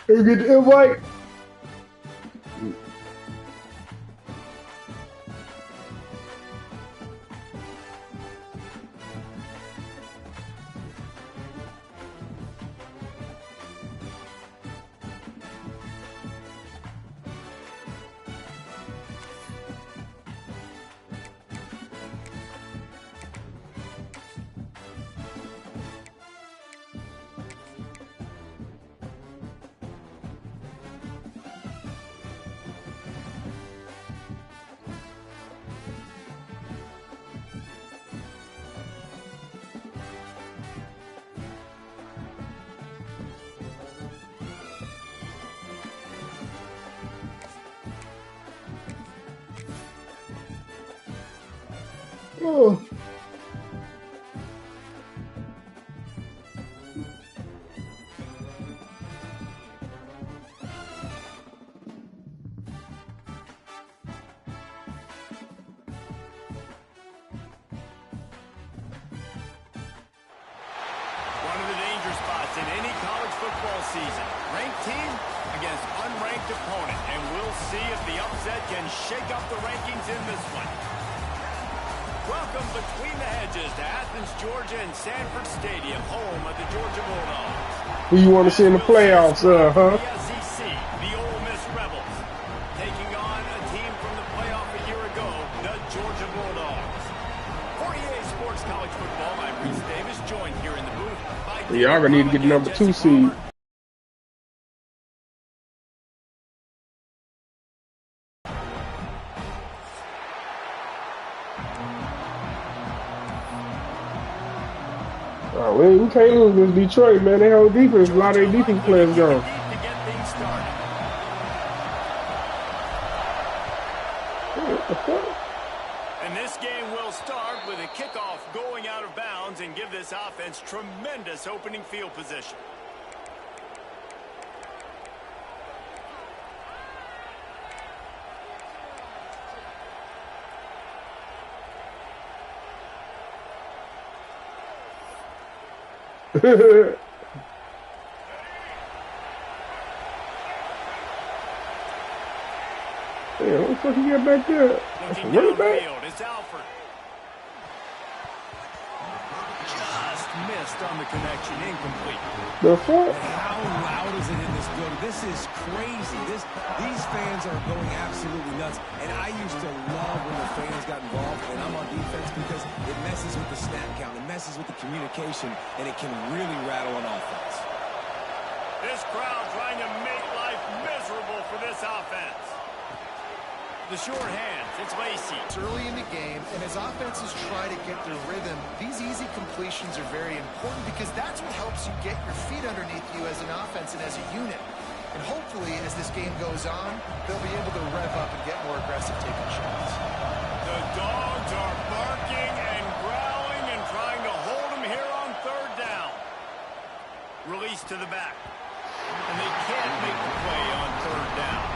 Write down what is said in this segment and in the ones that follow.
You get the invite? Oh. One of the danger spots in any college football season. Ranked team against unranked opponent. And we'll see if the upset can shake up the rankings in this one. Welcome between the hedges to Athens, Georgia and Sanford Stadium, home of the Georgia Bulldogs. Who you want to see in the playoffs, huh? The SEC, the Ole Miss Rebels, taking on a team from the playoff a year ago, the Georgia Bulldogs. For EA Sports College Football, I'm Reese Davis, joined here in the booth by Y'all gonna need to get the number 2 seed. Oh, we can't lose this Detroit, man. They hold defense. A lot of their defense players gone. And this game will start with a kickoff going out of bounds and give this offense tremendous opening field position. Yeah, what the fuck you got back there? Looking downfield, it's Alford. Just missed on the connection, incomplete. The fuck? How loud is it in this building? This is crazy. These fans are going absolutely nuts. And I used to love when the fans got involved, and I'm on defense because it messes with the snap count, it messes with the communication, and it can really rattle an offense. This crowd trying to make life miserable for this offense. The short hands, it's Lacey. It's early in the game, and as offenses try to get their rhythm, these easy completions are very important because that's what helps you get your feet underneath you as an offense and as a unit. And hopefully, as this game goes on, they'll be able to rev up and get more aggressive taking shots. The dogs are barking and growling and trying to hold them here on third down. Release to the back. And they can't make the play on third down.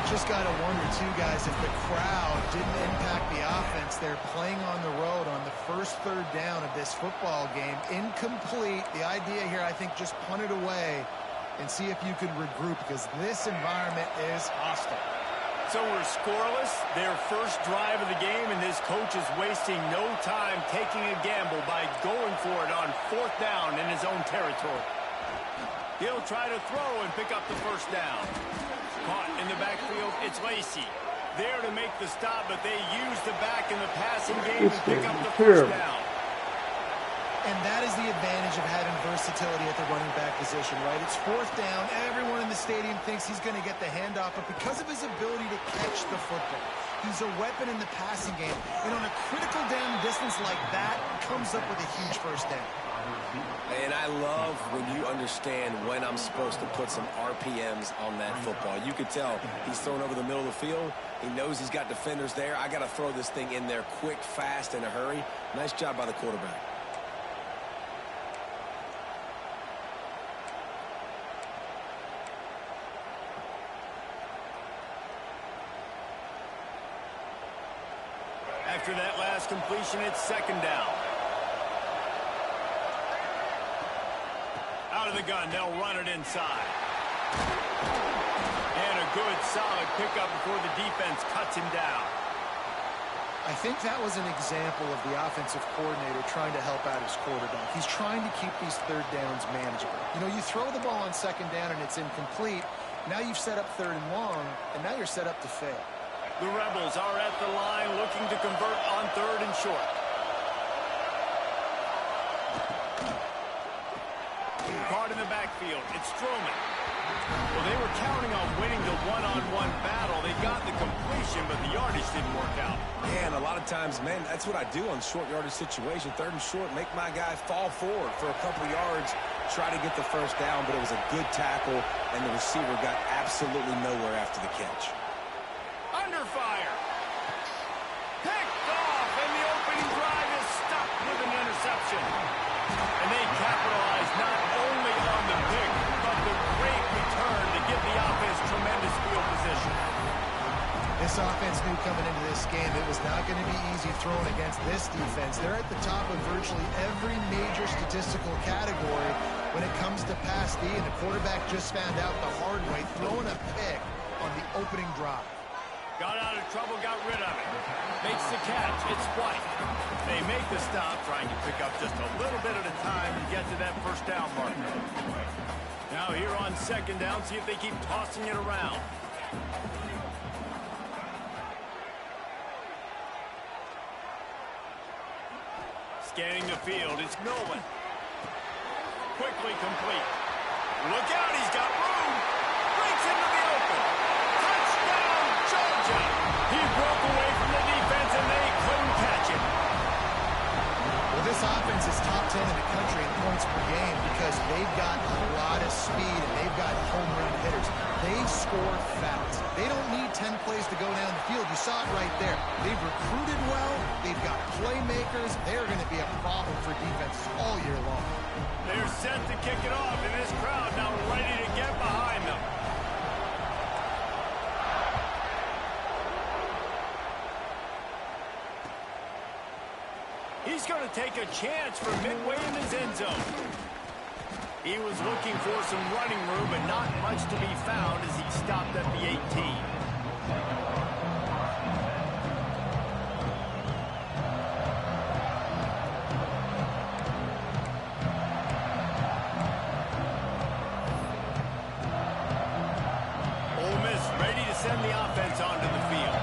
Just got to wonder, too, guys, if the crowd didn't impact the offense. They're playing on the road on the first third down of this football game. Incomplete. The idea here, I think, just punt it away and see if you can regroup because this environment is hostile. So we're scoreless, their first drive of the game, and this coach is wasting no time taking a gamble by going for it on fourth down in his own territory. He'll try to throw and pick up the first down. Caught in the backfield, it's Lacey. There to make the stop, but they use the back in the passing game to pick up the first down. And that is the advantage of having versatility at the running back position, right? It's fourth down. Everyone in the stadium thinks he's going to get the handoff, but because of his ability to catch the football, he's a weapon in the passing game. And on a critical down distance like that, comes up with a huge first down. And I love when you understand when I'm supposed to put some RPMs on that football. You could tell he's thrown over the middle of the field. He knows he's got defenders there. I got to throw this thing in there quick, fast, in a hurry. Nice job by the quarterback. After that last completion, it's second down. Out of the gun, they'll run it inside. And a good, solid pickup before the defense cuts him down. I think that was an example of the offensive coordinator trying to help out his quarterback. He's trying to keep these third downs manageable. You know, you throw the ball on second down and it's incomplete. Now you've set up third and long, and now you're set up to fail. The Rebels are at the line looking to convert on third and short. Caught in the backfield. It's Strowman. Well, they were counting on winning the one-on-one battle. They got the completion, but the yardage didn't work out. Yeah, and a lot of times, man, that's what I do on short yardage situation. Third and short, make my guy fall forward for a couple of yards, try to get the first down, but it was a good tackle, and the receiver got absolutely nowhere after the catch. Under fire. Picked off, and the opening drive is stopped with an interception. And they capitalize not only on the pick, but the great return to give the offense tremendous field position. This offense knew coming into this game it was not going to be easy throwing against this defense. They're at the top of virtually every major statistical category when it comes to pass D, and the quarterback just found out the hard way, throwing a pick on the opening drive. Got out of trouble, got rid of it. Makes the catch. It's White. They make the stop, trying to pick up just a little bit at a time to get to that first down marker. Now here on second down, see if they keep tossing it around. Scanning the field, it's Milman. Quickly complete. Look out, he's got room. Breaks into the open. Touchdown, Georgia. He broke away from the defense, and they couldn't catch him. Well, this offense is top 10 in the country in points per game because they've got a lot of speed and they've got home run hitters. They score fast. They don't need 10 plays to go down the field. You saw it right there. They've recruited well. They've got playmakers. They're going to be a problem for defenses all year long. They're set to kick it off, and this crowd now ready to get behind them. He's going to take a chance from midway in his end zone. He was looking for some running room, but not much to be found as he stopped at the 18. Ole Miss ready to send the offense onto the field.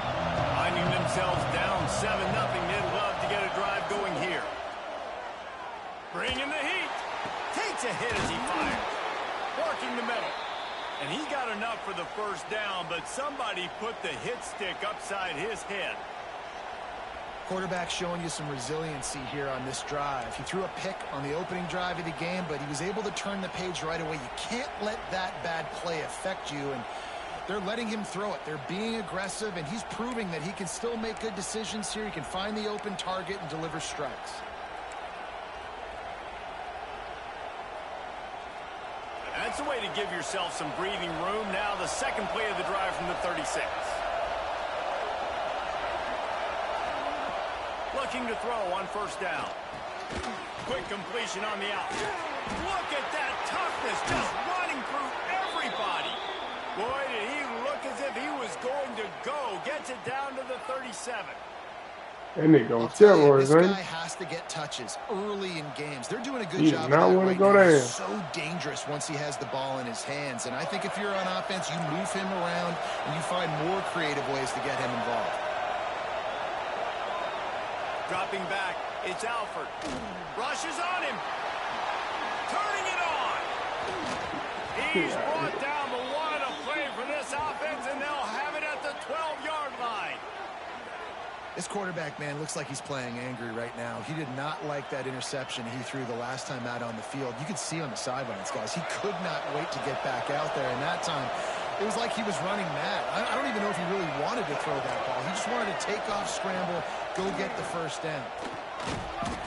Finding themselves down 7-0, they'd love to get a drive going here. Bringing the heat. Takes a hit as he fires. Working the middle. And he got enough for the first down, but somebody put the hit stick upside his head. Quarterback showing you some resiliency here on this drive. He threw a pick on the opening drive of the game, but he was able to turn the page right away. You can't let that bad play affect you, and they're letting him throw it. They're being aggressive, and he's proving that he can still make good decisions here. He can find the open target and deliver strikes. That's a way to give yourself some breathing room. Now the second play of the drive from the 36. Looking to throw on first down. Quick completion on the out. Look at that toughness, just running through everybody. Boy, did he look as if he was going to go. Gets it down to the 37. That nigga on This steroids, guy man. has to get touches early in games. They're doing a good He job does not of that want to right go now. down. He's so dangerous once he has the ball in his hands. And I think if you're on offense, you move him around and you find more creative ways to get him involved. Dropping back, it's Alford. Rushes on him. Turning it on. He's brought down, but what a play for this offense, and they'll have it at the 12-yard line. This quarterback, man, looks like he's playing angry right now. He did not like that interception he threw the last time out on the field. You could see on the sidelines, guys. He could not wait to get back out there, and that time it was like he was running mad. I don't even know if he really wanted to throw that ball. He just wanted to take off, scramble, go get the first down.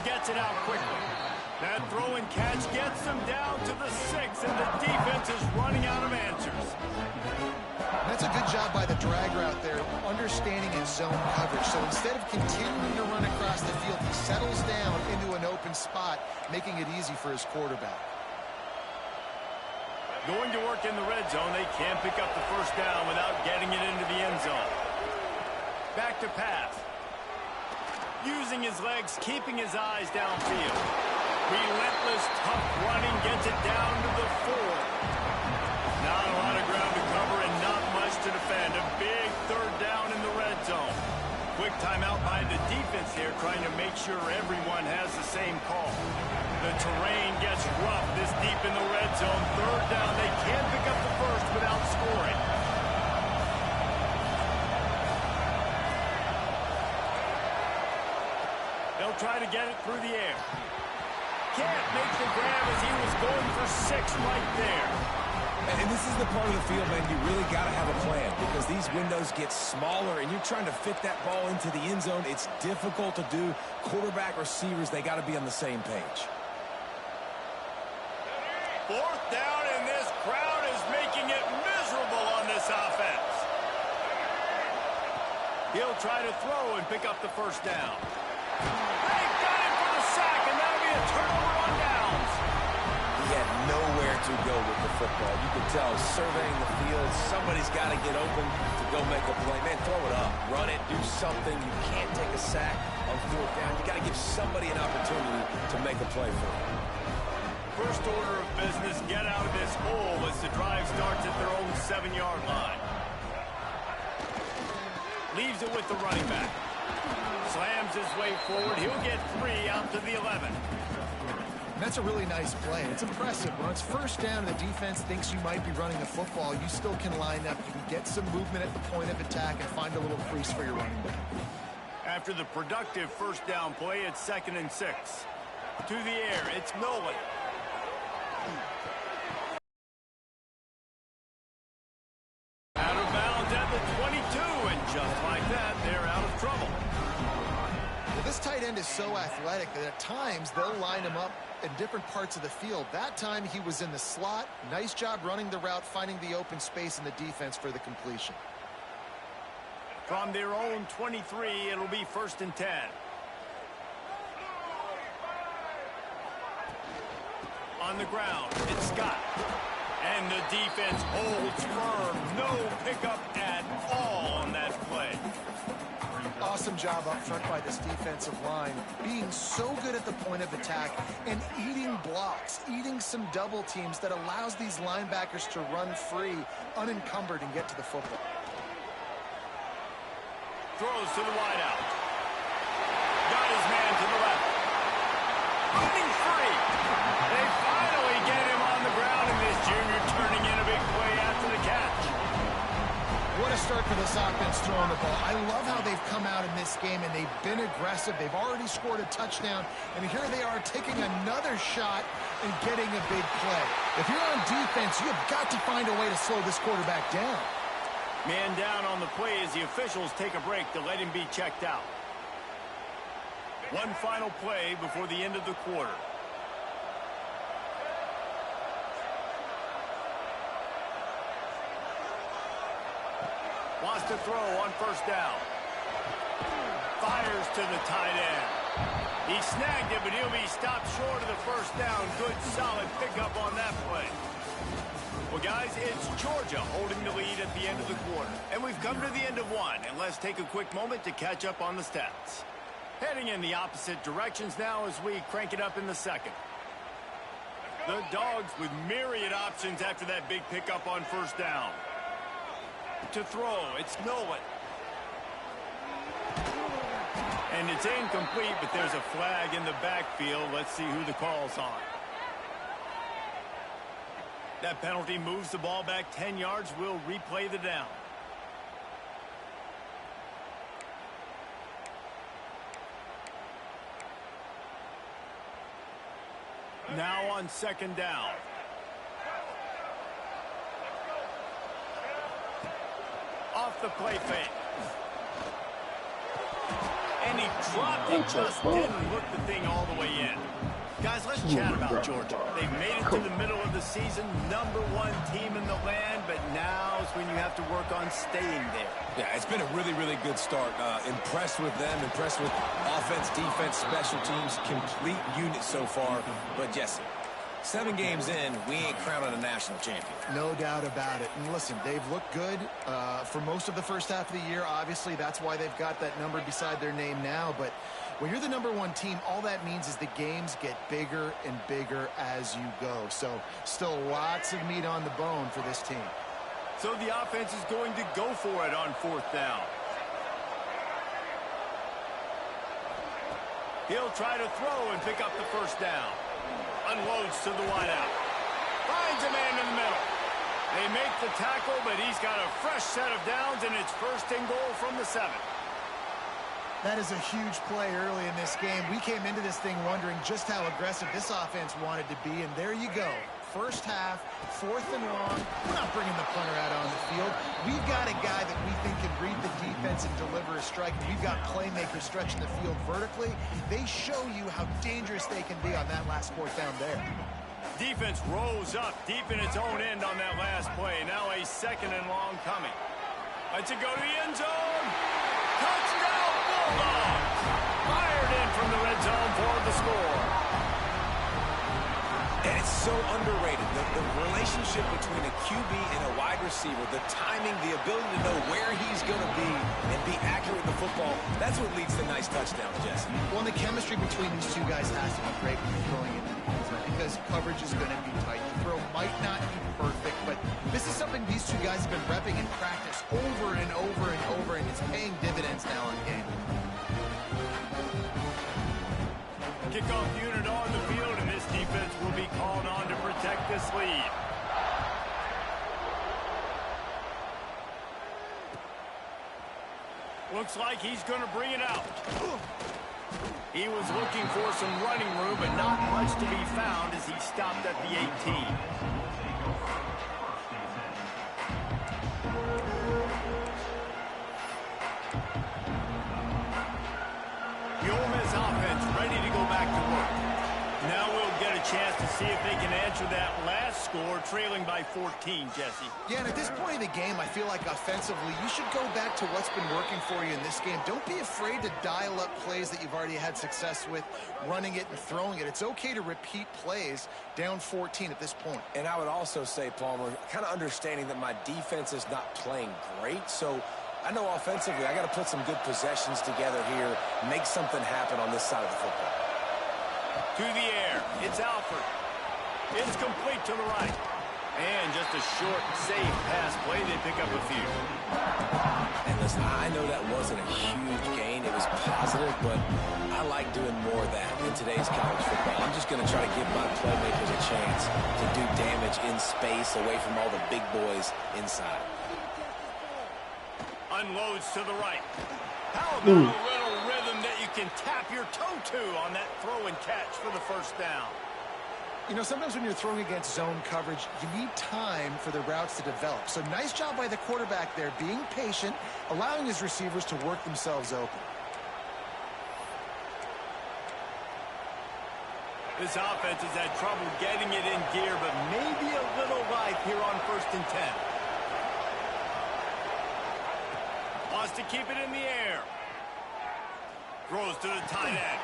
Gets it out quickly. That throw and catch gets them down to the 6, and the defense is running out of answers. That's a good job by the drag route there, understanding his zone coverage. So instead of continuing to run across the field, he settles down into an open spot, making it easy for his quarterback. Going to work in the red zone. They can't pick up the first down without getting it into the end zone. Back to pass. Using his legs, keeping his eyes downfield. Relentless, tough running, gets it down to the 4. Not a lot of ground to cover and not much to defend. A big third down in the red zone. Quick timeout by the defense here, trying to make sure everyone has the same call. The terrain gets rough this deep in the red zone. Third down, they can't pick up the first without scoring. They'll try to get it through the air. Can't make the grab as he was going for 6 right there. And this is the part of the field, man, you really got to have a plan because these windows get smaller and you're trying to fit that ball into the end zone. It's difficult to do. Quarterback, receivers, they got to be on the same page. 4th down, and this crowd is making it miserable on this offense. He'll try to throw and pick up the first down. They've got him for the sack, and that'll be a turnover on downs. He had nowhere to go with the football. You can tell, surveying the field, somebody's got to get open to go make a play. Man, throw it up, run it, do something. You can't take a sack on 4th down. You got to give somebody an opportunity to make a play for him. First order of business, get out of this hole as the drive starts at their own 7-yard line. Leaves it with the running back. Slams his way forward. He'll get 3 out to the 11. That's a really nice play. It's impressive. When it's first down and the defense thinks you might be running the football, you still can line up. You can get some movement at the point of attack and find a little crease for your running back. After the productive first down play, it's 2nd and 6. To the air, it's Nolan. Out of bounds at the 22, and just like that, they're out of trouble. Well, this tight end is so athletic that at times they'll line him up in different parts of the field. That time he was in the slot. Nice job running the route, finding the open space in the defense for the completion. From their own 23, it'll be 1st and 10. On the ground, it's Scott. And the defense holds firm. No pickup at all on that play. Awesome job up front by this defensive line, being so good at the point of attack and eating blocks, eating some double teams that allows these linebackers to run free, unencumbered, and get to the football. Throws to the wideout. Got his man to the left. Running free. They finally get him on the ground, and this junior turning in a big play after the catch. What a start for this offense throwing the ball. I love how they've come out in this game, and they've been aggressive. They've already scored a touchdown, and here they are taking another shot and getting a big play. If you're on defense, you have got to find a way to slow this quarterback down. Man down on the play as the officials take a break to let him be checked out. One final play before the end of the quarter. Wants to throw on first down. Fires to the tight end. He snagged it, but he'll be stopped short of the first down. Good, solid pickup on that play. Well, guys, it's Georgia holding the lead at the end of the quarter. And we've come to the end of one, and let's take a quick moment to catch up on the stats. Heading in the opposite directions now as we crank it up in the second. The Dogs with myriad options after that big pickup on first down. To throw, it's Nolan. And it's incomplete, but there's a flag in the backfield. Let's see who the call's on. That penalty moves the ball back 10 yards. We'll replay the down. Now on second down. Off the play fake. And he dropped it, just didn't look the thing all the way in. Guys, let's chat about Georgia. They've made it to the middle of the season, #1 team in the land, but now is when you have to work on staying there. Yeah, it's been a really, really good start. Impressed with them, impressed with offense, defense, special teams, complete unit so far. But, yes, 7 games in, we ain't crowning a national champion. No doubt about it. And listen, they've looked good for most of the first half of the year. Obviously, that's why they've got that number beside their name now. But when you're the #1 team, all that means is the games get bigger and bigger as you go. So still lots of meat on the bone for this team. So the offense is going to go for it on 4th down. He'll try to throw and pick up the first down. Unloads to the wideout. Finds a man in the middle. They make the tackle, but he's got a fresh set of downs, and it's 1st and goal from the 7. That is a huge play early in this game. We came into this thing wondering just how aggressive this offense wanted to be, and there you go. First half, 4th and long. We're not bringing the punter out on the field. We've got a guy that we think can read the defense and deliver a strike. We've got playmakers stretching the field vertically. They show you how dangerous they can be on that last 4th down there. Defense rose up deep in its own end on that last play. Now a 2nd and long coming. Let's it go to the end zone. Touchdown, Bulldogs! Fired in from the red zone for the score. And it's so underrated. The relationship between a QB and a wide receiver, the timing, the ability to know where he's going to be and be accurate with the football, that's what leads to nice touchdowns, Jesse. Well, the chemistry between these two guys has to be great when you're throwing it because coverage is going to be tight. The throw might not be perfect, but this is something these two guys have been repping in practice over and over and over, and it's paying dividends now in game. Kickoff unit on the field, and this defense will be called on to protect this lead. Looks like he's going to bring it out. He was looking for some running room, but not much to be found as he stopped at the 18. The Ole Miss offense ready to go back to work. Now we'll get a chance to see if they can answer that last score, trailing by 14, Jesse. Yeah, and at this point of the game, I feel like offensively, you should go back to what's been working for you in this game. Don't be afraid to dial up plays that you've already had success with, running it and throwing it. It's okay to repeat plays down 14 at this point. And I would also say, Palmer, kind of understanding that my defense is not playing great, so I know offensively I got to put some good possessions together here, make something happen on this side of the football. To the air, it's Alford. It's complete to the right. And just a short, safe pass play. They pick up a few. And listen, I know that wasn't a huge gain. It was positive, but I like doing more of that in today's college football. I'm just going to try to give my playmakers a chance to do damage in space away from all the big boys inside. Unloads to the right. How about a little rhythm that you can tap your toe to on that throw and catch for the first down? You know, sometimes when you're throwing against zone coverage, you need time for the routes to develop. So nice job by the quarterback there, being patient, allowing his receivers to work themselves open. This offense has had trouble getting it in gear, but maybe a little life here on 1st and 10. Wants to keep it in the air. Throws to the tight end.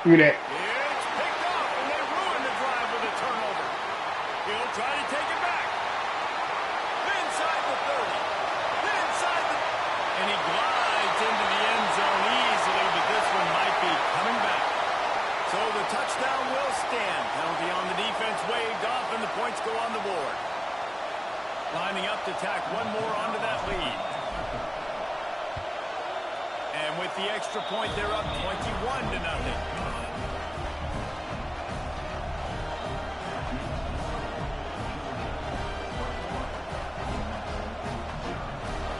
Do that. It's picked off, and they ruin the drive with a turnover. He'll try to take it back. Inside the 30. Inside the... And he glides into the end zone easily, but this one might be coming back. So the touchdown will stand. Penalty on the defense waved off, and the points go on the board. Lining up to tack one more onto that lead. And with the extra point, they're up 21-0.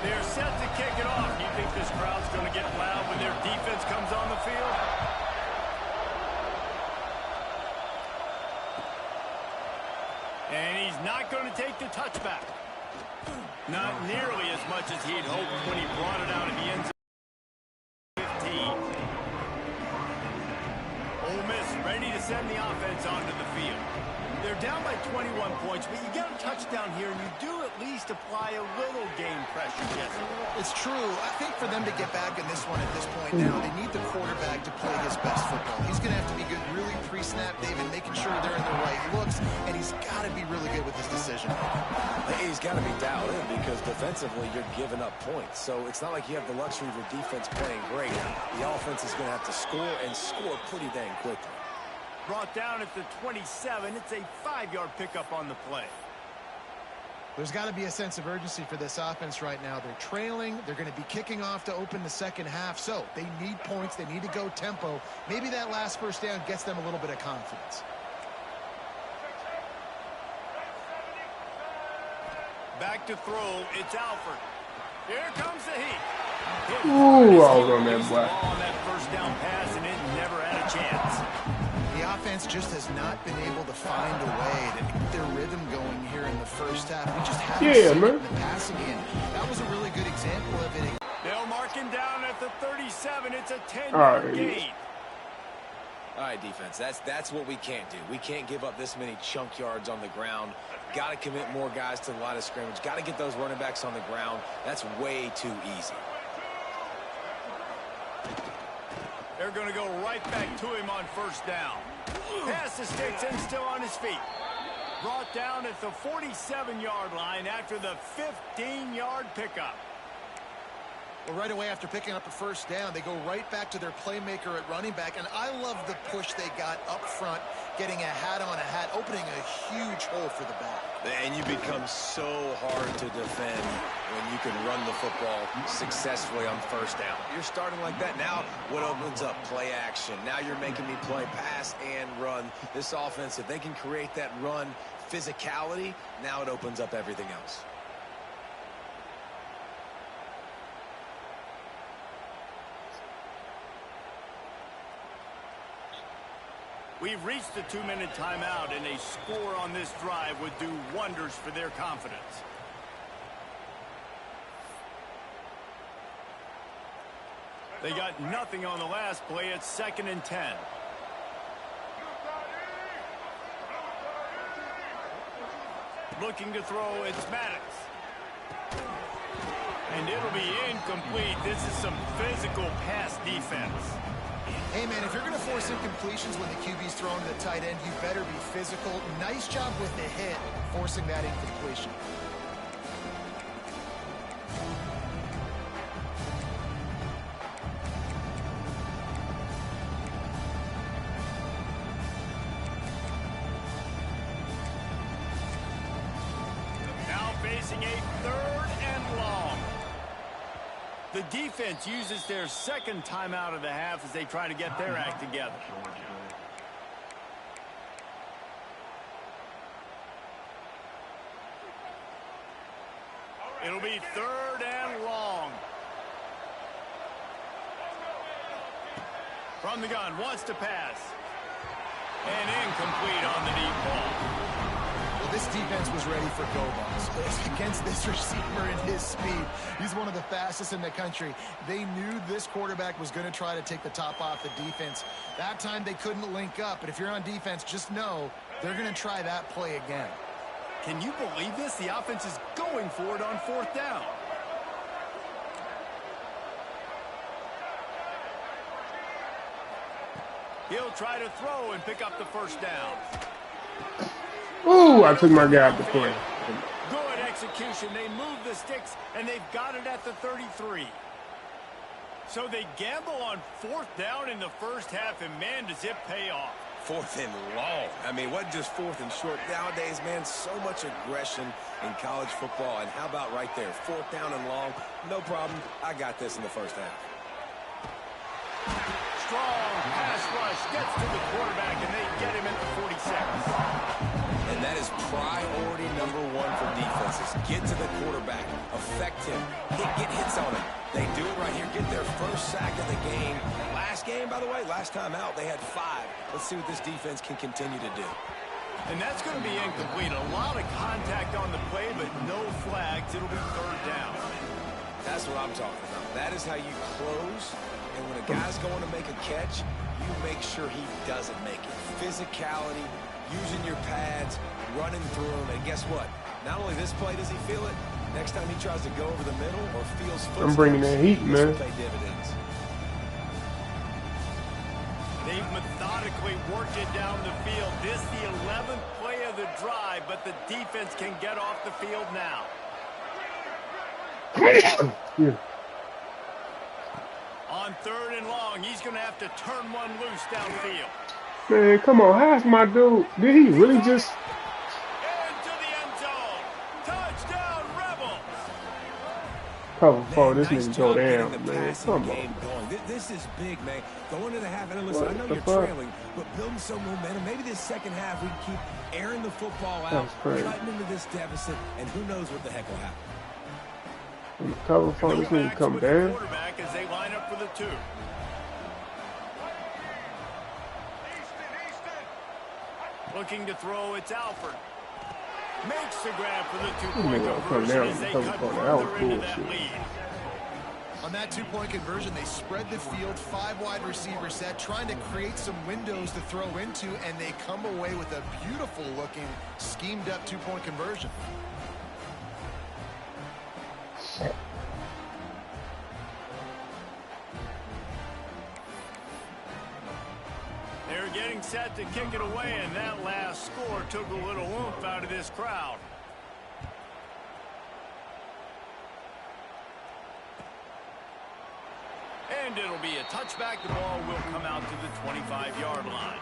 They're set to kick it off. Do you think this crowd's going to get loud when their defense comes on the field? And he's not going to take the touchback. Not nearly as much as he'd hoped when he brought it out of the end zone. Ole Miss ready to send the offense onto the field. They're down by 21 points, but you get a touchdown. down here, and you do at least apply a little game pressure, Jesse. It's true. I think for them to get back in this one at this point now, they need the quarterback to play his best football. He's going to have to be good really pre-snap, David, making sure they're in the right looks, and he's got to be really good with his decision. He's got to be dialed in because defensively you're giving up points. So it's not like you have the luxury of your defense playing great. The offense is going to have to score and score pretty dang quickly. Brought down at the 27. It's a 5-yard pickup on the play. There's got to be a sense of urgency for this offense right now. They're trailing. They're going to be kicking off to open the second half. So they need points. They need to go tempo. Maybe that last first down gets them a little bit of confidence. Back to throw. It's Alford. Here comes the heat. Ooh, I was on that boy. On that first down pass, and it never had a chance. The offense just has not been able to find a way to get their rhythm going here in the first half. We just haven't seen it in the passing game. That was a really good example of it. They'll mark him down at the 37. It's a 10-yard gain. All right, defense, that's what we can't do. We can't give up this many chunk yards on the ground. Got to commit more guys to the line of scrimmage. Got to get those running backs on the ground. That's way too easy. They're going to go right back to him on first down. Pass the sticks and still on his feet. Brought down at the 47-yard line after the 15-yard pickup. Well, right away after picking up a first down, they go right back to their playmaker at running back. And I love the push they got up front, getting a hat on a hat, opening a huge hole for the back. And you become so hard to defend when you can run the football successfully on first down. You're starting like that. Now what opens up? Play action. Now you're making me play pass and run. This offense, if they can create that run physicality, now it opens up everything else. We've reached the 2-minute timeout, and a score on this drive would do wonders for their confidence. They got nothing on the last play. It's 2nd and 10. Looking to throw, it's Maddox. And it'll be incomplete. This is some physical pass defense. Hey, man, if you're going to force incompletions when the QB's throwing to the tight end, you better be physical. Nice job with the hit, forcing that incompletion. Now facing a 3rd and long. The defense uses their 2nd timeout of the half as they try to get their act together. It'll be 3rd and long. From the gun, wants to pass. And incomplete on the deep ball. Well, this defense was ready for go-balls. Against this receiver and his speed, he's one of the fastest in the country. They knew this quarterback was going to try to take the top off the defense. That time they couldn't link up, but if you're on defense, just know they're going to try that play again. Can you believe this? The offense is going for it on 4th down. He'll try to throw and pick up the first down. Ooh, I took my guy out the play. Good execution. They move the sticks, and they've got it at the 33. So they gamble on 4th down in the first half, and man, does it pay off. 4th and long. I mean, what just 4th and short? Nowadays, man, so much aggression in college football. And how about right there? 4th down and long. No problem. I got this in the first half. Strong pass rush gets to the quarterback, and they get him at the 46. And that is priority number 1 for defenses. Get to the quarterback. Affect him. Get hits on him. They do it right here. Get their first sack of the game. Last game, by the way, last time out, they had 5. Let's see what this defense can continue to do. And that's going to be incomplete. A lot of contact on the play, but no flags. It'll be 3rd down. That's what I'm talking about. That is how you close. And when a guy's going to make a catch, you make sure he doesn't make it. Physicality, using your pads, running through them, and guess what? Not only this play does he feel it, next time he tries to go over the middle or feels footsteps, I'm bringing that heat, man. pay dividends. They've methodically worked it down the field. This is the 11th play of the drive, but the defense can get off the field now. Yeah. On 3rd and long, he's going to have to turn one loose downfield. Man, come on. How's my dude? Did he really just... Into the end zone. Touchdown, Rebels. Cover four, this nice nigga go job getting down, the man. passing Come game on. going. This is big, man. Going to the half, and listen, What I know the you're fuck? trailing, but building some momentum. Maybe this second half we can keep airing the football out, That's crazy. cutting into this deficit, and who knows what the heck will happen. In the cover four, this nigga come With the down. quarterback as they line up for the 2. Looking to throw, it's Alford. Makes the grab for the 2-point Come conversion down as they and cut cover four. That was further into that bullshit. lead. On that 2-point conversion, they spread the field, 5 wide receiver set, trying to create some windows to throw into, and they come away with a beautiful-looking, schemed-up 2-point conversion. They're getting set to kick it away, and that last score took a little oomph out of this crowd. And it'll be a touchback. The ball will come out to the 25-yard line.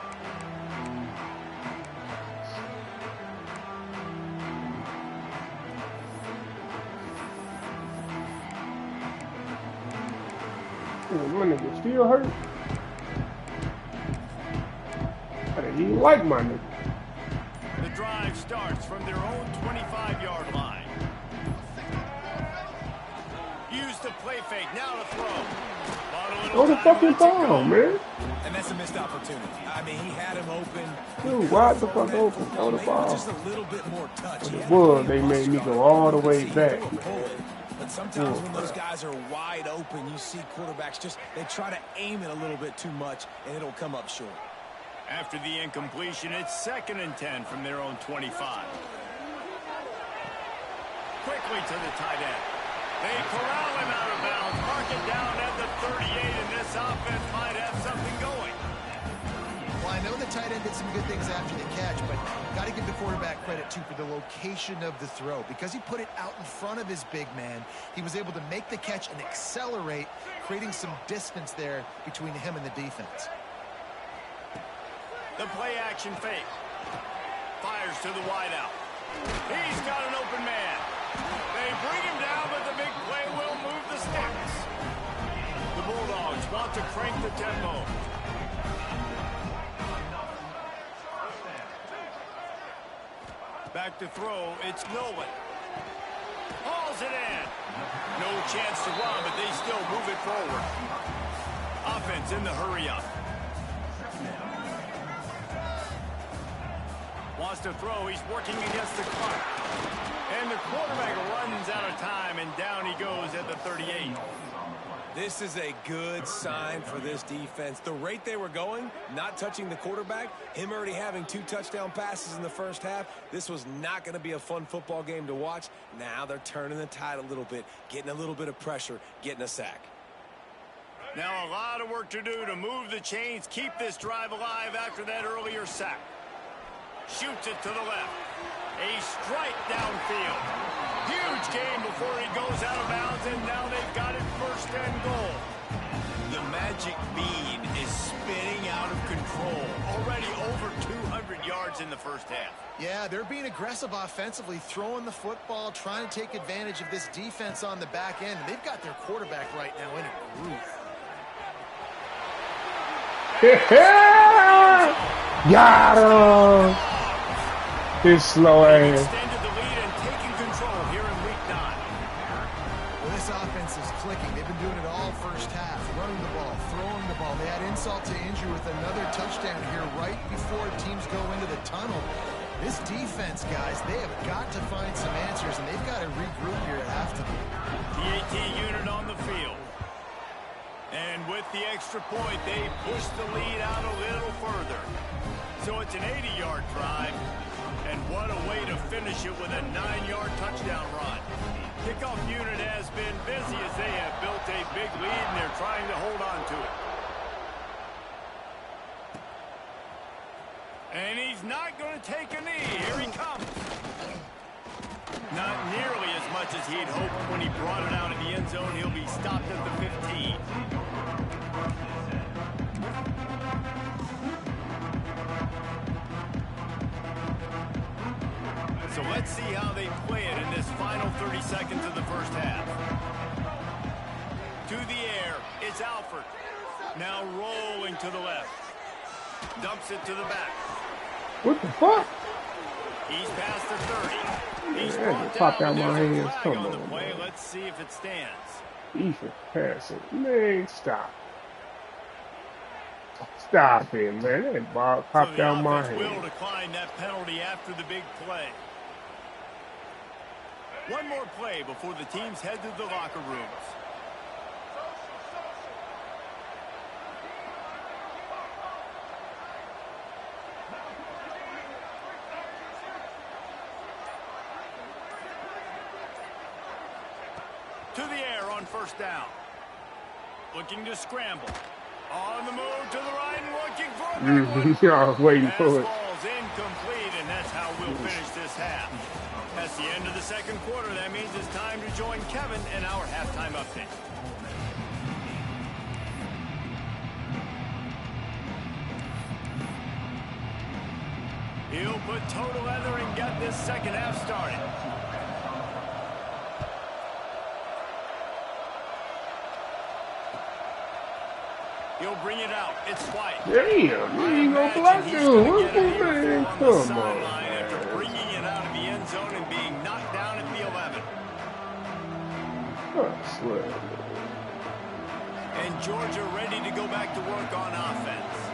My nigga still hurt. I didn't even like my nigga. The drive starts from their own 25-yard line. Use the play fake. Now to throw. Throw the fucking ball, man. And that's a missed opportunity. I mean, he had him open. Dude, wide the fuck open. Throw the ball. Just a little bit more touch. But it was, they made me go all the way back, man. But sometimes when those guys are wide open, you see quarterbacks they try to aim it a little bit too much, and it'll come up short. After the incompletion, it's 2nd and 10 from their own 25. Quickly to the tight end. They corral him out of bounds, mark it down at the 38, and this offense might have something going. Well, I know the tight end did some good things after the catch, but got to give the quarterback credit, too, for the location of the throw. Because he put it out in front of his big man, he was able to make the catch and accelerate, creating some distance there between him and the defense. The play-action fake. Fires to the wideout. He's got an open man. They bring him down, but the big play will move the sticks. The Bulldogs want to crank the tempo. Back to throw, it's Nolan. Hauls it in. No chance to run, but they still move it forward. Offense in the hurry-up. Wants to throw, he's working against the clock. And the quarterback runs out of time, and down he goes at the 38. This is a good sign for this defense. The rate they were going, not touching the quarterback, him already having 2 touchdown passes in the first half, this was not going to be a fun football game to watch. Now they're turning the tide a little bit, getting a little bit of pressure, getting a sack. Now a lot of work to do to move the chains, keep this drive alive after that earlier sack. Shoots it to the left. A strike downfield. Huge game before he goes out of bounds, and now they've got it 1st and goal. The magic bean is spinning out of control. Already over 200 yards in the first half. Yeah, they're being aggressive offensively, throwing the football, trying to take advantage of this defense on the back end. They've got their quarterback right now in a groove. Got him! His slow ass. Extended the lead and taking control here in week 9. Well, this offense is clicking. They've been doing it all first half, running the ball, throwing the ball. They had insult to injury with another touchdown here right before teams go into the tunnel. This defense, guys, they have got to find some answers, and they've got to regroup here at halftime. The AT unit on the field. And with with the extra point, they push the lead out a little further. So it's an 80-yard drive, and what a way to finish it with a 9-yard touchdown run. Kickoff unit has been busy as they have built a big lead, and they're trying to hold on to it. And he's not going to take a knee. Here he comes. Not nearly as much as he'd hoped when he brought it out in the end zone. He'll be stopped at the 15. So let's see how they play it in this final 30 seconds of the first half. To the air, it's Alford. Now rolling to the left. Dumps it to the back. What the fuck? He's past the 30. He's Popped out my hands. Come on the on, play. man. Let's see if it stands. Defense passing. Man, stop. Stop it, man. That ball popped out my So the offense hand. will decline that penalty after the big play. One more play before the teams head to the locker rooms. To the air on first down. Looking to scramble. On the move to the right and looking for a big one. I was waiting for it. Fastball's incomplete, and that's how we'll finish this half. That's the end of the second quarter. That means it's time to join Kevin in our halftime update. He'll put toe to leather and get this second half started. He'll bring it out. It's White. Damn, you ain't gonna block you. What's the man? Come on, After man. bringing it out of the end zone and being knocked down at the 11. Oh, swear. And Georgia ready to go back to work on offense.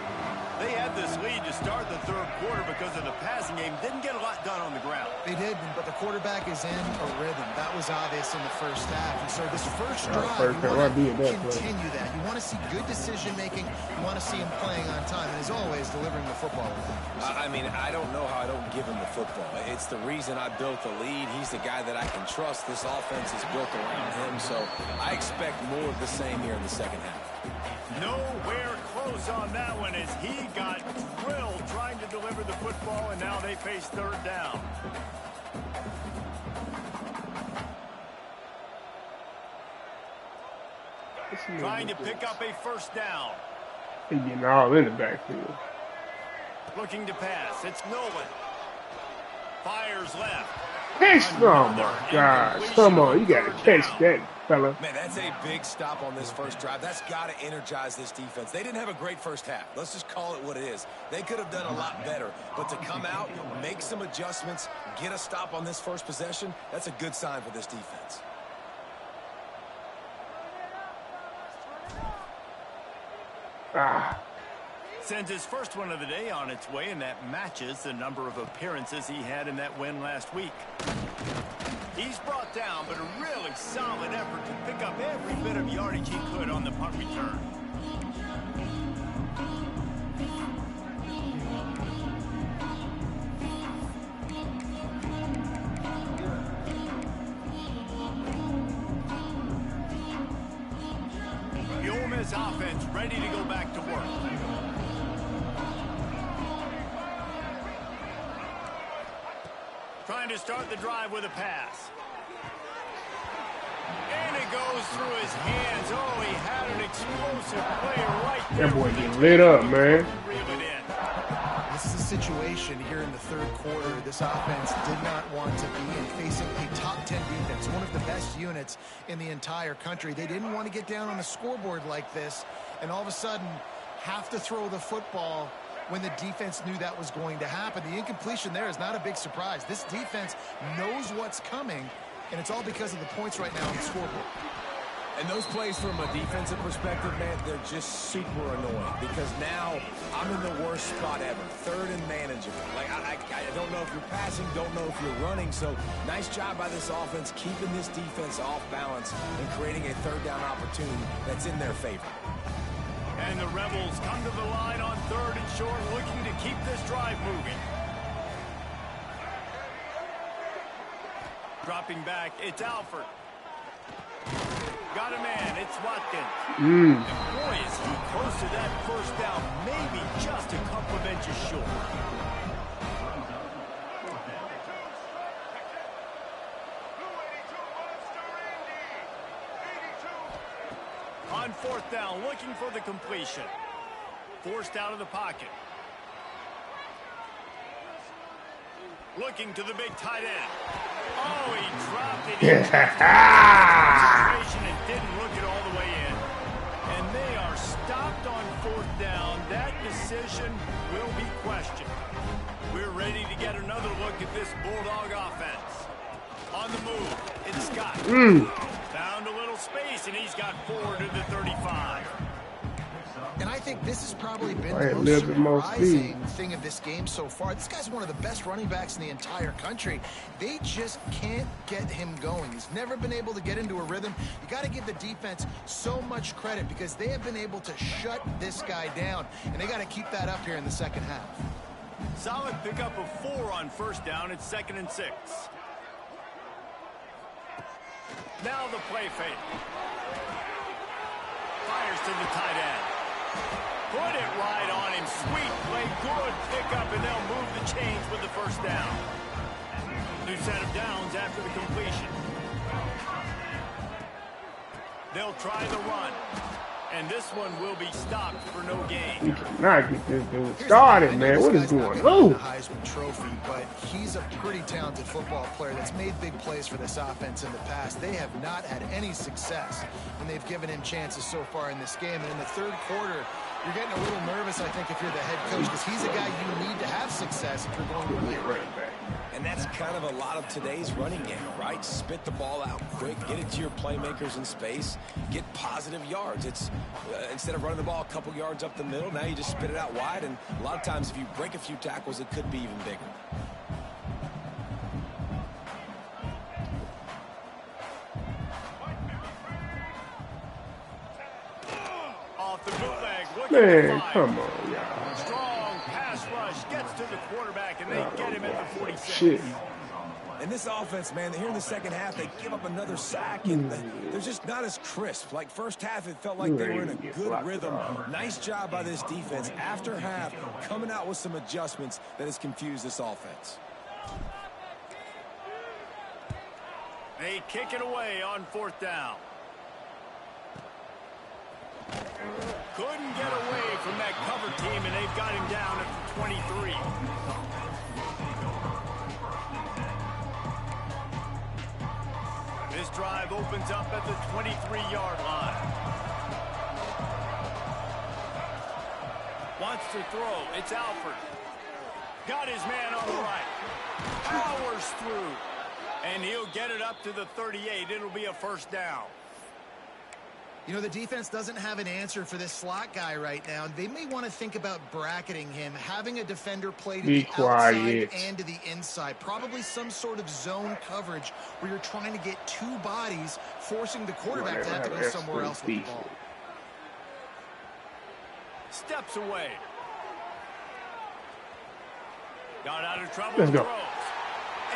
They had this lead to start the third quarter because of the passing game. Didn't get a lot done on the ground. They did, but the quarterback is in a rhythm. That was obvious in the first half. And so this first drive, first you half, want I'd be to in that play. continue that. You want to see good decision-making. You want to see him playing on time. And as always, delivering the football. I mean, I don't know how I don't give him the football. It's the reason I built the lead. He's the guy that I can trust. This offense is built around him, so I expect more of the same here in the second half. Nowhere close on that one as he got drilled trying to deliver the football, and now they face third down. Trying to pick up a first down. He getting all in the backfield. Looking to pass. It's Nolan. Fires left. Oh my gosh. Come on, you gotta catch that, fella. Man, that's a big stop on this first drive. That's got to energize this defense. They didn't have a great first half. Let's just call it what it is. They could have done a lot better. But to come out, make some adjustments, get a stop on this first possession, that's a good sign for this defense. Sends his first one of the day on its way, and that matches the number of appearances he had in that win last week. He's brought down, but a really solid effort to pick up every bit of yardage he could on the punt return. The Ole Miss offense ready to go back to work. Trying to start the drive with a pass. And it goes through his hands. Oh, he had an explosive player right there. That boy getting lit up, man. Reel it in. This is a situation here in the third quarter. This offense did not want to be in, facing a top 10 defense, one of the best units in the entire country. They didn't want to get down on a scoreboard like this, and all of a sudden have to throw the football when the defense knew that was going to happen. The incompletion there is not a big surprise. This defense knows what's coming, and it's all because of the points right now on the scoreboard. And those plays from a defensive perspective, man, they're just super annoying because now I'm in the worst spot ever. Third and manageable. Like, I don't know if you're passing, don't know if you're running. So nice job by this offense keeping this defense off balance and creating a third down opportunity that's in their favor. And the Rebels come to the line on 3rd and short, looking to keep this drive moving. Dropping back, it's Alford. Got a man, it's Watkins. And boy, is he close to that first down, maybe just a couple of inches short. On 4th down, looking for the completion. Forced out of the pocket. Looking to the big tight end. Oh, he dropped it in and didn't look it all the way in. And they are stopped on 4th down. That decision will be questioned. We're ready to get another look at this Bulldog offense. On the move, it's Scott. Found a little space, and he's got forward to the 35. And I think this has probably been the most surprising thing of this game so far. This guy's one of the best running backs in the entire country. They just can't get him going. He's never been able to get into a rhythm. You got to give the defense so much credit because they have been able to shut this guy down. And they got to keep that up here in the second half. Solid pickup of 4 on 1st down. It's 2nd and 6. Now the play fake. Fires to the tight end. Put it right on him. Sweet play. Good pickup, and they'll move the chains with the 1st down. New set of downs after the completion. They'll try the run. And this one will be stopped for no gain. We cannot get this dude started, man. What is going on? The Heisman Trophy, but he's a pretty talented football player that's made big plays for this offense in the past. They have not had any success when they've given him chances so far in this game. And in the 3rd quarter, you're getting a little nervous, I think, if you're the head coach, because he's a guy you need to have success if you're going to win. And that's kind of a lot of today's running game, right? Spit the ball out quick, get it to your playmakers in space, get positive yards. It's instead of running the ball a couple yards up the middle, now you just spit it out wide, and a lot of times if you break a few tackles, it could be even bigger. Off the bootleg, Man, come on, y'all. Strong pass rush gets to the quarterback, and they get him at the 46. Shit. And this offense, man, here in the second half, they give up another sack, and they're just not as crisp. Like first half, it felt like they were in a good rhythm. Nice job by this defense. After half, coming out with some adjustments that has confused this offense. They kick it away on 4th down. Couldn't get away from that cover team, and they've got him down at the 23. This drive opens up at the 23-yard line. Wants to throw. It's Alford. Got his man on the right. Powers through. And he'll get it up to the 38. It'll be a 1st down. You know, the defense doesn't have an answer for this slot guy right now. They may want to think about bracketing him, having a defender play to the outside and to the inside. Probably some sort of zone coverage where you're trying to get 2 bodies, forcing the quarterback to have to go somewhere else with the ball. Steps away. Got out of trouble. Let's go.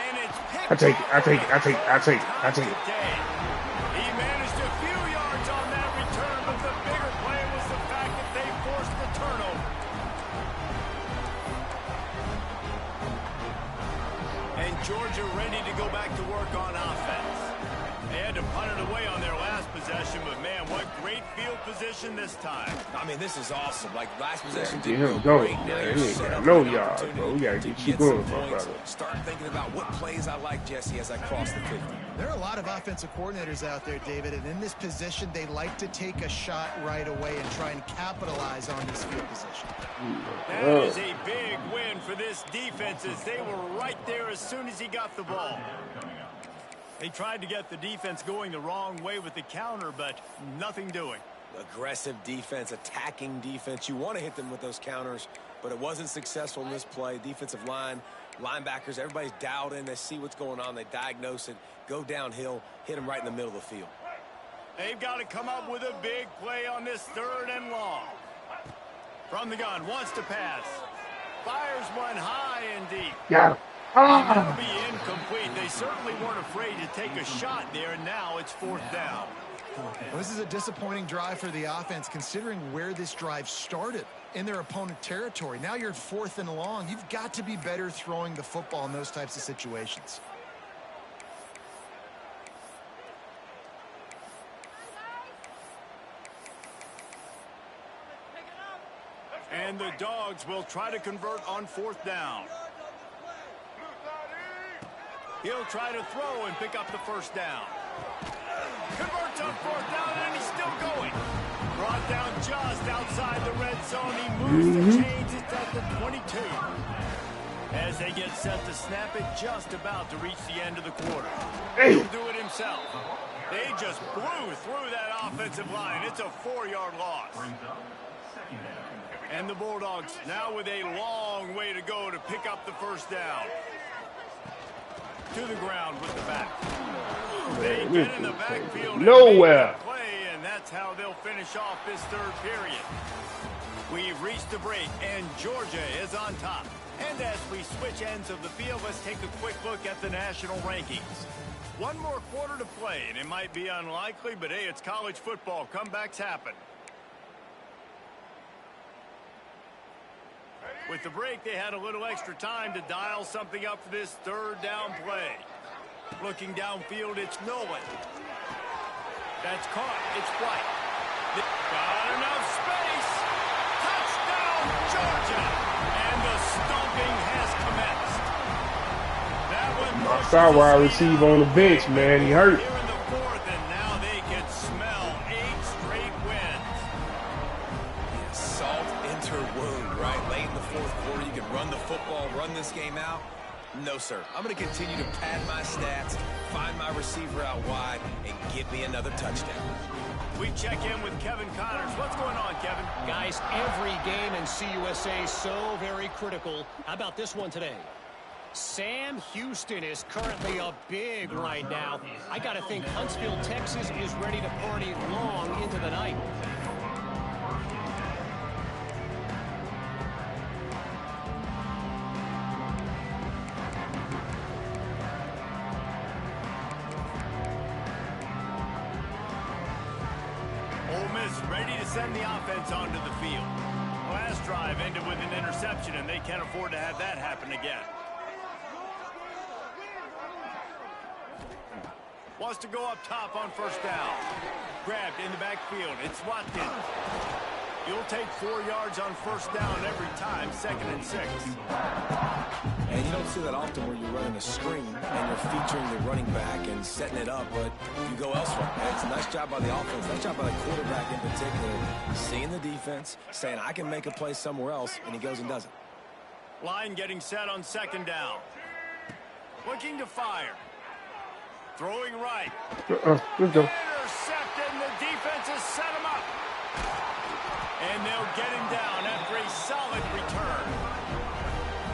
And it's picked I take it. He managed a few yards on that return, but the bigger play was the fact that they forced the turnover. And Georgia ready to go back to work on offense. They had to punt it away on their last possession, but man, what great field position this time. I mean, this is awesome. Like last possession Get didn't him go going, great. Now man. you're He ain't set got up no for an yards, opportunity bro. We gotta to get you get going, some my points. brother. Start thinking about what plays I like, Jesse, as I cross the 50. There are a lot of offensive coordinators out there, David, and in this position, they like to take a shot right away and try and capitalize on this field position. That is a big win for this defense as they were right there as soon as he got the ball. They tried to get the defense going the wrong way with the counter, but nothing doing. Aggressive defense, attacking defense. You want to hit them with those counters, but it wasn't successful in this play. Defensive line, linebackers, everybody's dialed in. They see what's going on. They diagnose it, go downhill, hit them right in the middle of the field. They've got to come up with a big play on this 3rd and long. From the gun, wants to pass. Fires one high and deep. Got him. That'll be incomplete. They certainly weren't afraid to take a shot there, and now it's 4th down. Well, this is a disappointing drive for the offense, considering where this drive started, in their opponent territory. Now you're at 4th and long. You've got to be better throwing the football in those types of situations. And the Dogs will try to convert on 4th down. He'll try to throw and pick up the 1st down. Converts on 4th down, and he's still going. Brought down just outside the red zone. He moves the chains. It's at the 22. As they get set to snap it, just about to reach the end of the quarter. He'll do it himself. They just blew through that offensive line. It's a 4-yard loss. And the Bulldogs now with a long way to go to pick up the 1st down. To the ground with the back. They get in the backfield nowhere. Play, and that's how they'll finish off this 3rd period. We've reached the break, and Georgia is on top. And as we switch ends of the field, let's take a quick look at the national rankings. One more quarter to play, and it might be unlikely, but hey, it's college football. Comebacks happen. With the break, they had a little extra time to dial something up for this 3rd down play. Looking downfield, it's Nolan. That's caught. It's White. Got enough space. Touchdown, Georgia. And the stomping has commenced. That one. Saw where I receive on the bench, man. He hurt. Here in the 4th, and now they can smell 8 straight wins. Salt into wound, right? Late in the 4th quarter, you can run the football, run this game out. No, sir. I'm going to continue to pad my stats, find my receiver out wide, and get me another touchdown. We check in with Kevin Connors. What's going on, Kevin? Guys, every game in CUSA so very critical. How about this one today? Sam Houston is currently up big right now. I got to think Huntsville, Texas is ready to party long into the night. Ready to send the offense onto the field. Last drive ended with an interception, and they can't afford to have that happen again. Wants to go up top on 1st down. Grabbed in the backfield. It's Watkins. You'll take 4 yards on 1st down every time, 2nd and 6. And you don't see that often where you're running a screen and you're featuring the running back and setting it up, but you go elsewhere. And it's a nice job by the offense, nice job by the quarterback in particular, seeing the defense, saying I can make a play somewhere else, and he goes and does it. Line getting set on 2nd down. Looking to fire. Throwing right. Let's go. Intercepted, and the defense has set him up. And they'll get him down after a solid return.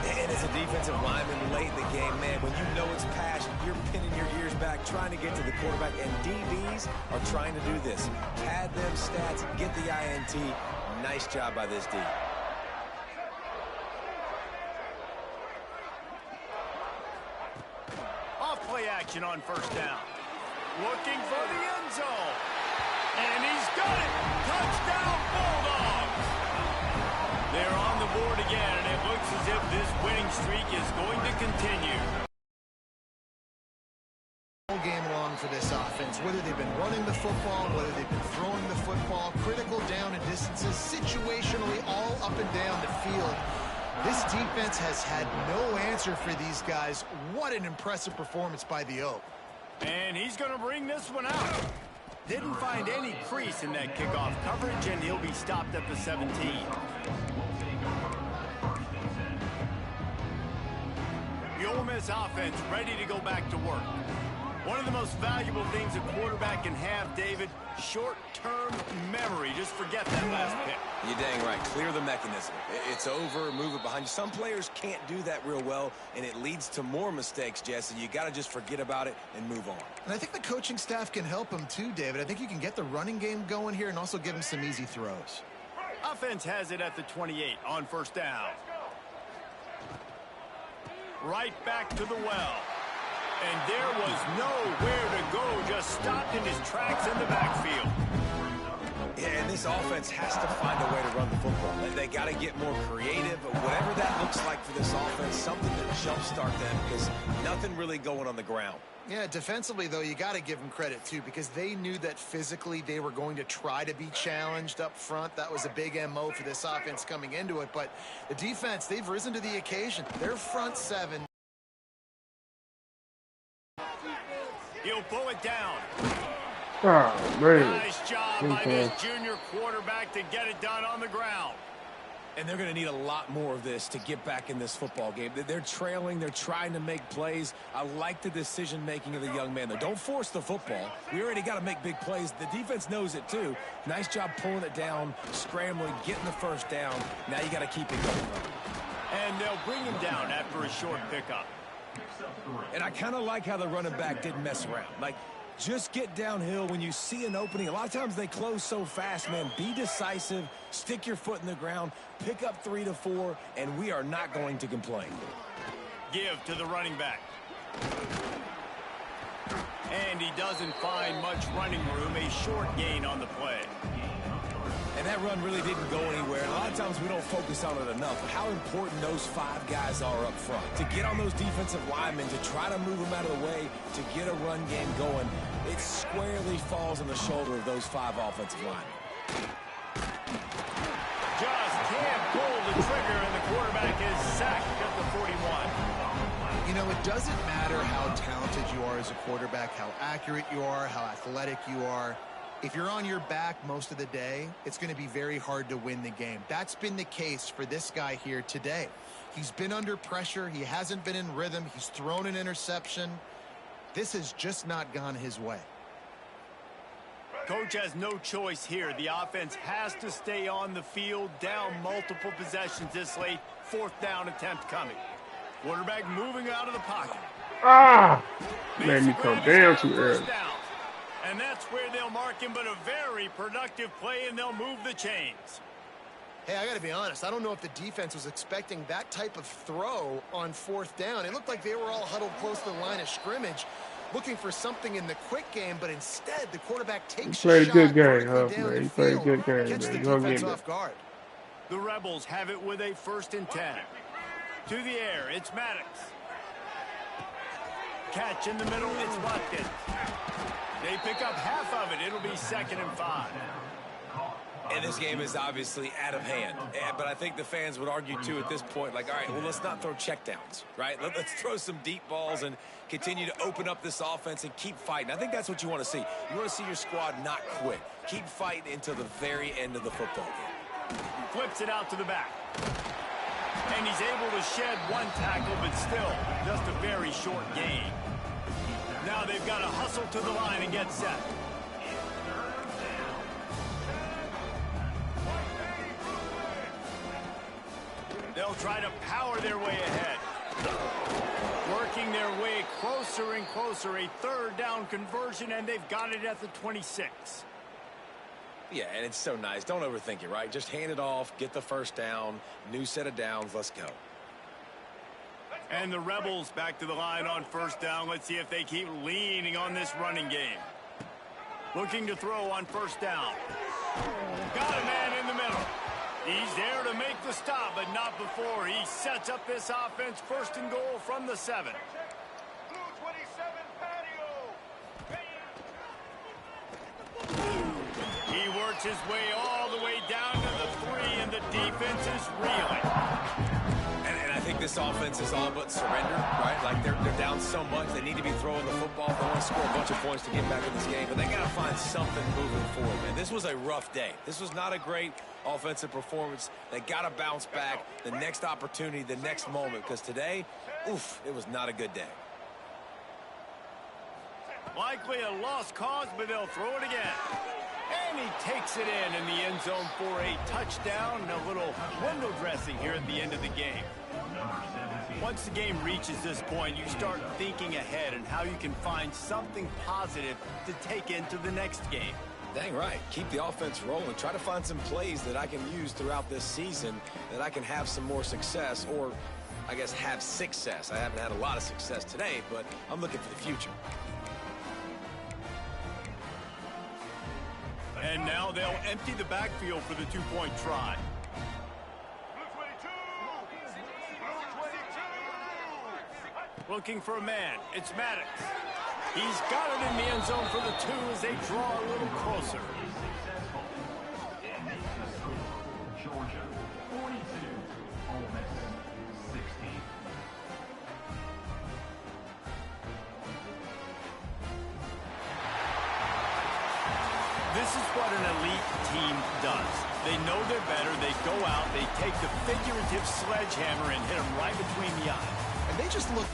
And as a defensive lineman late in the game, man, when you know it's passion, you're pinning your ears back, trying to get to the quarterback, and DBs are trying to do this. Pad them stats, get the INT. Nice job by this D. Off-play action on 1st down. Looking for the end zone. And he's got it. Touchdown, Bulldogs. They're on the board again, and it looks as if this winning streak is going to continue. All game long for this offense, whether they've been running the football, whether they've been throwing the football, critical down and distances, situationally all up and down the field. This defense has had no answer for these guys. What an impressive performance by the Oak. And he's going to bring this one out. Didn't find any crease in that kickoff coverage, and he'll be stopped at the 17. The Ole Miss offense ready to go back to work. One of the most valuable things a quarterback can have, David, short-term memory. Just forget that last pick. You're dang right. Clear the mechanism. It's over, move it behind you. Some players can't do that real well, and it leads to more mistakes, Jesse. You got to just forget about it and move on. And I think the coaching staff can help him too, David. I think you can get the running game going here and also give him some easy throws. Offense has it at the 28 on first down. Right back to the well. And there was nowhere to go, just stopped in his tracks in the backfield. Yeah, and this offense has to find a way to run the football. They got to get more creative, whatever that looks like for this offense, something to jumpstart them, because nothing really going on the ground. Yeah, defensively, though, you got to give them credit, too, because they knew that physically they were going to try to be challenged up front. That was a big MO for this offense coming into it. But the defense, they've risen to the occasion. Their front seven. He'll pull it down. Oh, man. Nice job by this junior quarterback to get it done on the ground. And they're going to need a lot more of this to get back in this football game. They're trailing. They're trying to make plays. I like the decision-making of the young man, though. Don't force the football. We already got to make big plays. The defense knows it, too. Nice job pulling it down, scrambling, getting the first down. Now you got to keep it going. And they'll bring him down after a short pickup. And I kind of like how the running back didn't mess around. Like, just get downhill when you see an opening. A lot of times they close so fast, man. Be decisive, stick your foot in the ground, pick up 3 to 4, and we are not going to complain. Give to the running back. And he doesn't find much running room, a short gain on the play. And that run really didn't go anywhere. And a lot of times we don't focus on it enough. But how important those 5 guys are up front. To get on those defensive linemen, to try to move them out of the way, to get a run game going, it squarely falls on the shoulder of those 5 offensive linemen. Just can't pull the trigger, and the quarterback is sacked at the 41. You know, it doesn't matter how talented you are as a quarterback, how accurate you are, how athletic you are. If you're on your back most of the day, it's going to be very hard to win the game. That's been the case for this guy here today. He's been under pressure. He hasn't been in rhythm. He's thrown an interception. This has just not gone his way. Coach has no choice here. The offense has to stay on the field, down multiple possessions this late. 4th down attempt coming. Quarterback moving out of the pocket. Ah! Made me come down too early. And that's where they'll mark him, but a very productive play, and they'll move the chains. Hey, I got to be honest. I don't know if the defense was expecting that type of throw on 4th down. It looked like they were all huddled close to the line of scrimmage, looking for something in the quick game, but instead the quarterback takes a shot. He played a good game, huh, man? He played a good game, catch the man. defense off guard. The Rebels have it with a 1st and 10. To the air, it's Maddox. Catch in the middle, it's Watkins. They pick up half of it. It'll be 2nd and 5. And this game is obviously out of hand. But I think the fans would argue, too, at this point, like, all right, well, let's not throw checkdowns, right? Let's throw some deep balls and continue to open up this offense and keep fighting. I think that's what you want to see. You want to see your squad not quit. Keep fighting until the very end of the football game. Flips it out to the back. And he's able to shed 1 tackle, but still just a very short gain. Now they've got to hustle to the line and get set. They'll try to power their way ahead. Working their way closer and closer. A 3rd down conversion, and they've got it at the 26. Yeah, and it's so nice. Don't overthink it, right? Just hand it off, get the 1st down, new set of downs, let's go. And the Rebels back to the line on 1st down. Let's see if they keep leaning on this running game. Looking to throw on 1st down. Got a man in the middle. He's there to make the stop, but not before. He sets up this offense 1st and goal from the 7. He works his way all the way down to the 3, and the defense is reeling. And I think this offense is all but surrendered, right? Like they're down so much, they need to be throwing the football. They want to score a bunch of points to get back in this game, but they got to find something moving forward, man. This was a rough day. This was not a great offensive performance. They got to bounce back the next opportunity, the next moment, because today, oof, it was not a good day. Likely a lost cause, but they'll throw it again. And he takes it in the end zone for a touchdown and a little window dressing here at the end of the game. Once the game reaches this point, you start thinking ahead and how you can find something positive to take into the next game. Dang right. Keep the offense rolling. Try to find some plays that I can use throughout this season that I can have some more success, or I guess have success. I haven't had a lot of success today, but I'm looking for the future. And now they'll empty the backfield for the two-point try. Looking for a man. It's Maddox. He's got it in the end zone for the 2 as they draw a little closer. Georgia, 42, Ole Miss, 16. This is what an elite team does. They know they're better. They go out. They take the figurative sledgehammer and hit them right between the eyes. And they just look